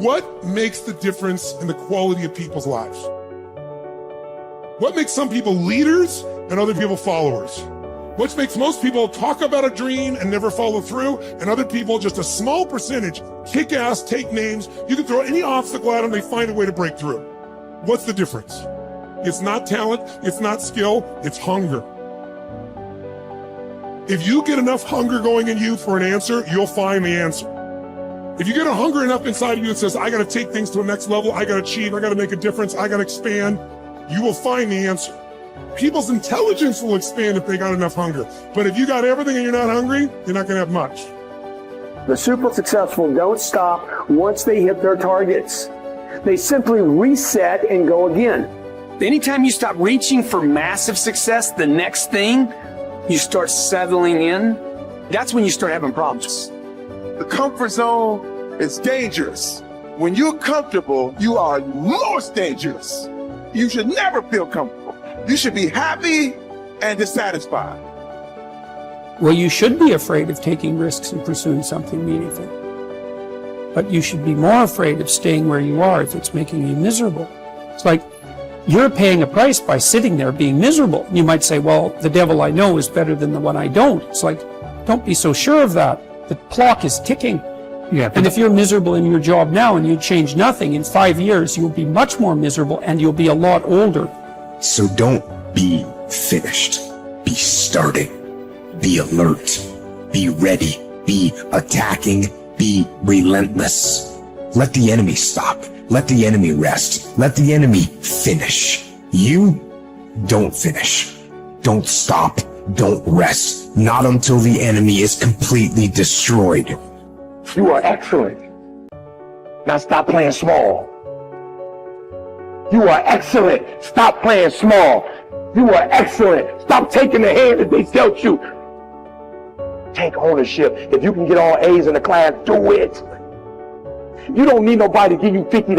What makes the difference in the quality of people's lives? What makes some people leaders and other people followers? What makes most people talk about a dream and never follow through, and other people, just a small percentage, kick ass, take names. You can throw any obstacle at them, they find a way to break through. What's the difference? It's not talent, it's not skill, it's hunger. If you get enough hunger going in you for an answer, you'll find the answer. If you get a hunger enough inside of you that says, I gotta take things to a next level, I gotta achieve, I gotta make a difference, I gotta expand, you will find the answer. People's intelligence will expand if they got enough hunger. But if you got everything and you're not hungry, you're not gonna have much. The super successful don't stop once they hit their targets. They simply reset and go again. Anytime you stop reaching for massive success, the next thing, you start settling in, that's when you start having problems. The comfort zone is dangerous. When you're comfortable, you are most dangerous. You should never feel comfortable. You should be happy and dissatisfied. Well, you should be afraid of taking risks and pursuing something meaningful. But you should be more afraid of staying where you are if it's making you miserable. It's like you're paying a price by sitting there being miserable. You might say, well, the devil I know is better than the one I don't. It's like, don't be so sure of that. The clock is ticking. And if you're miserable in your job now and you change nothing, in 5 years, you'll be much more miserable and you'll be a lot older. So don't be finished. Be starting. Be alert. Be ready. Be attacking. Be relentless. Let the enemy stop. Let the enemy rest. Let the enemy finish. You don't finish. Don't stop. Don't rest. Not until the enemy is completely destroyed. You are excellent. Now stop playing small. You are excellent. Stop playing small. You are excellent. Stop taking the hand that they dealt you. Take ownership. If you can get all A's in the class, do it. You don't need nobody to give you $50,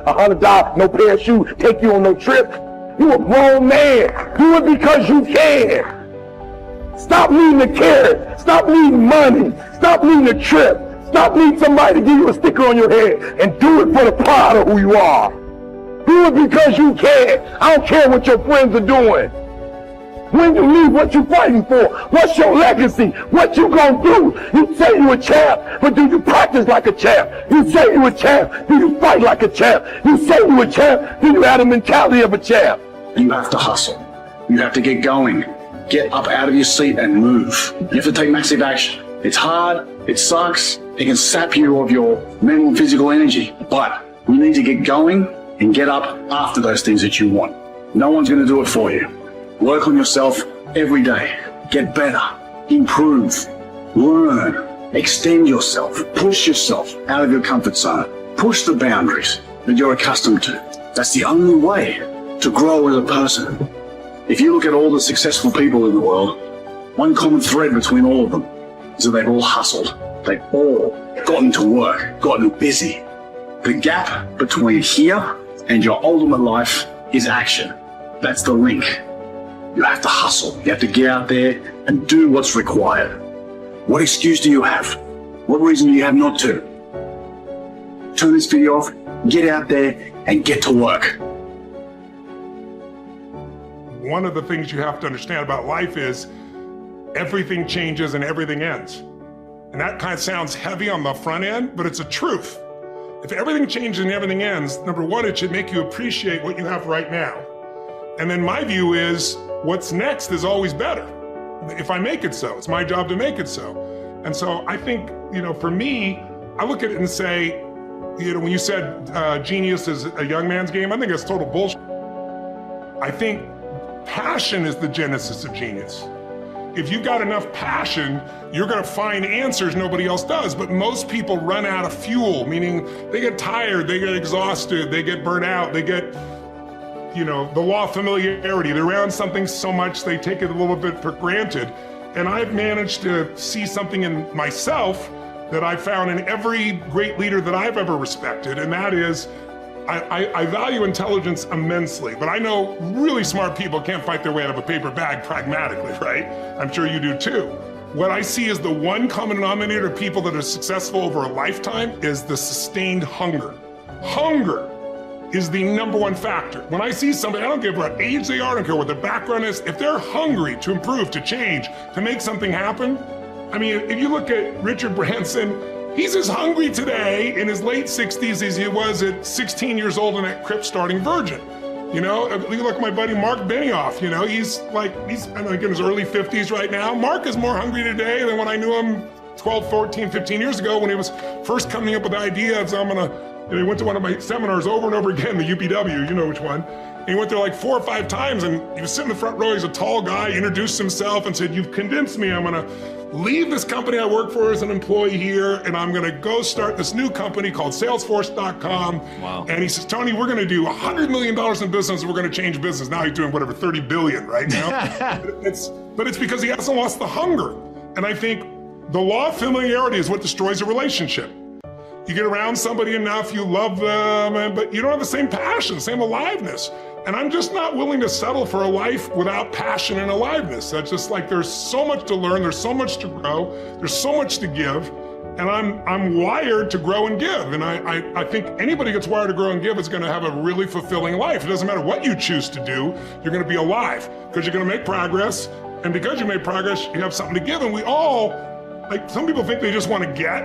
$100, no pair of shoes, take you on no trip. You a grown man. Do it because you can. Stop needing a carrot. Stop needing money. Stop needing a trip. Stop needing somebody to give you a sticker on your head, and do it for the pride of who you are. Do it because you can. I don't care what your friends are doing. When you leave, what you fighting for? What's your legacy? What you gonna do? You say you a champ, but do you practice like a champ? You say you a champ, do you fight like a champ? You say you a champ, do you have the mentality of a champ? You have to hustle. You have to get going. Get up out of your seat and move. You have to take massive action. It's hard, it sucks, it can sap you of your mental and physical energy, but you need to get going and get up after those things that you want. No one's gonna do it for you. Work on yourself every day. Get better, improve, learn, extend yourself, push yourself out of your comfort zone. Push the boundaries that you're accustomed to. That's the only way to grow as a person. If you look at all the successful people in the world, one common thread between all of them is that they've all hustled. They've all gotten to work, gotten busy. The gap between here and your ultimate life is action. That's the link. You have to hustle. You have to get out there and do what's required. What excuse do you have? What reason do you have not to? Turn this video off, get out there, and get to work. One of the things you have to understand about life is everything changes and everything ends. And that kind of sounds heavy on the front end, but it's a truth. If everything changes and everything ends, number one, it should make you appreciate what you have right now. And then my view is, what's next is always better. If I make it so, it's my job to make it so. And so I think, for me, I look at it and say, when you said genius is a young man's game, I think that's total bullshit. I think passion is the genesis of genius. If you've got enough passion, you're gonna find answers nobody else does. But most people run out of fuel, meaning they get tired, they get exhausted, they get burnt out, they get, the law of familiarity. They're around something so much they take it a little bit for granted. And I've managed to see something in myself that I found in every great leader that I've ever respected, and that is, I value intelligence immensely, but I know really smart people can't fight their way out of a paper bag pragmatically, right? I'm sure you do too. what I see as the one common denominator of people that are successful over a lifetime is the sustained hunger. Hunger is the number one factor. When I see somebody, I don't care what age they are, I don't care what their background is, if they're hungry to improve, to change, to make something happen. I mean, if you look at Richard Branson, he's as hungry today in his late 60s as he was at 16 years old in that crypt starting Virgin. You know, you look at my buddy Mark Benioff, you know, he's I think in his early 50s right now. Mark is more hungry today than when I knew him 12, 14, 15 years ago when he was first coming up with the idea of, he went to one of my seminars over and over again, the UPW, you know which one. And he went there like 4 or 5 times and he was sitting in the front row, he's a tall guy, introduced himself and said, "You've convinced me, I'm gonna leave this company I work for as an employee here and I'm gonna go start this new company called Salesforce.com. Wow. And he says, "Tony, we're gonna do $100 million in business and we're gonna change business." Now he's doing whatever, 30 billion right now. but it's because he hasn't lost the hunger. And I think the law of familiarity is what destroys a relationship. You get around somebody enough, you love them, but you don't have the same passion, same aliveness. And I'm just not willing to settle for a life without passion and aliveness. That's just like, there's so much to learn, there's so much to grow, there's so much to give, and I'm wired to grow and give. And I think anybody who gets wired to grow and give is gonna have a really fulfilling life. It doesn't matter what you choose to do, you're gonna be alive, because you're gonna make progress, and because you made progress, you have something to give. And we all, like, some people think they just wanna get,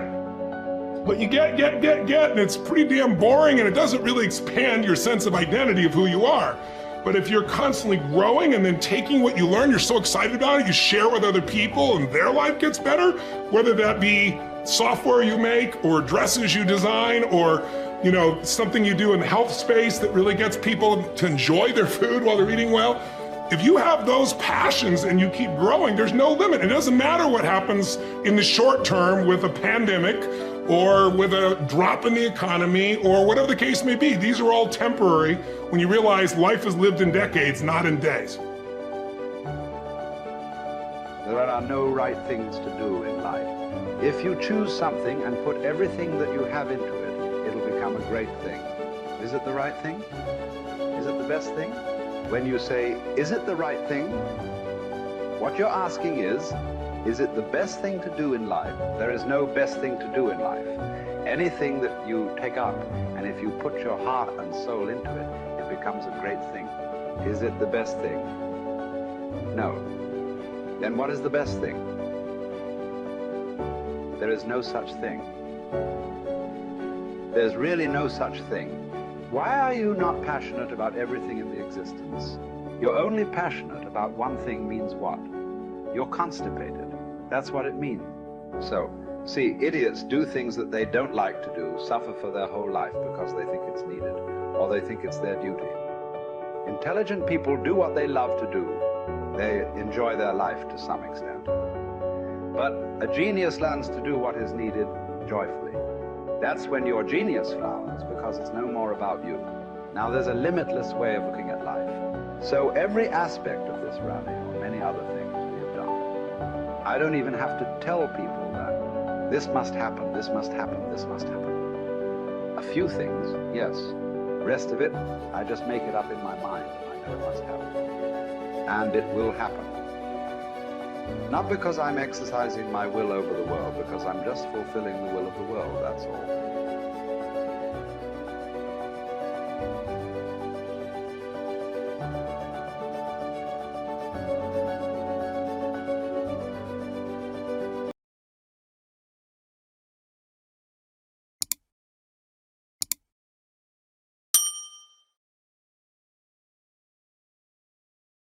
but you get, and it's pretty damn boring, and it doesn't really expand your sense of identity of who you are. But if you're constantly growing and then taking what you learn, you're so excited about it, you share with other people and their life gets better, whether that be software you make or dresses you design or, you know, something you do in the health space that really gets people to enjoy their food while they're eating well. If you have those passions and you keep growing, there's no limit. It doesn't matter what happens in the short term with a pandemic or with a drop in the economy or whatever the case may be. These are all temporary when you realize life is lived in decades, not in days. There are no right things to do in life. If you choose something and put everything that you have into it, it'll become a great thing. Is it the right thing? Is it the best thing? When you say, is it the right thing? What you're asking is it the best thing to do in life? There is no best thing to do in life. Anything that you take up, and if you put your heart and soul into it, it becomes a great thing. Is it the best thing? No. Then what is the best thing? There is no such thing. There's really no such thing. Why are you not passionate about everything in the existence? You're only passionate about one thing means what? You're constipated. That's what it means. So, see, idiots do things that they don't like to do, suffer for their whole life because they think it's needed, or they think it's their duty. Intelligent people do what they love to do. They enjoy their life to some extent. But a genius learns to do what is needed joyfully. That's when your genius flowers, because it's no more about you. Now there's a limitless way of looking at life. So every aspect of this rally, or many other things we have done, I don't even have to tell people that this must happen, this must happen, this must happen. A few things, yes. Rest of it, I just make it up in my mind. I know it must happen. And it will happen. Not because I'm exercising my will over the world, because I'm just fulfilling the will of the world, that's all.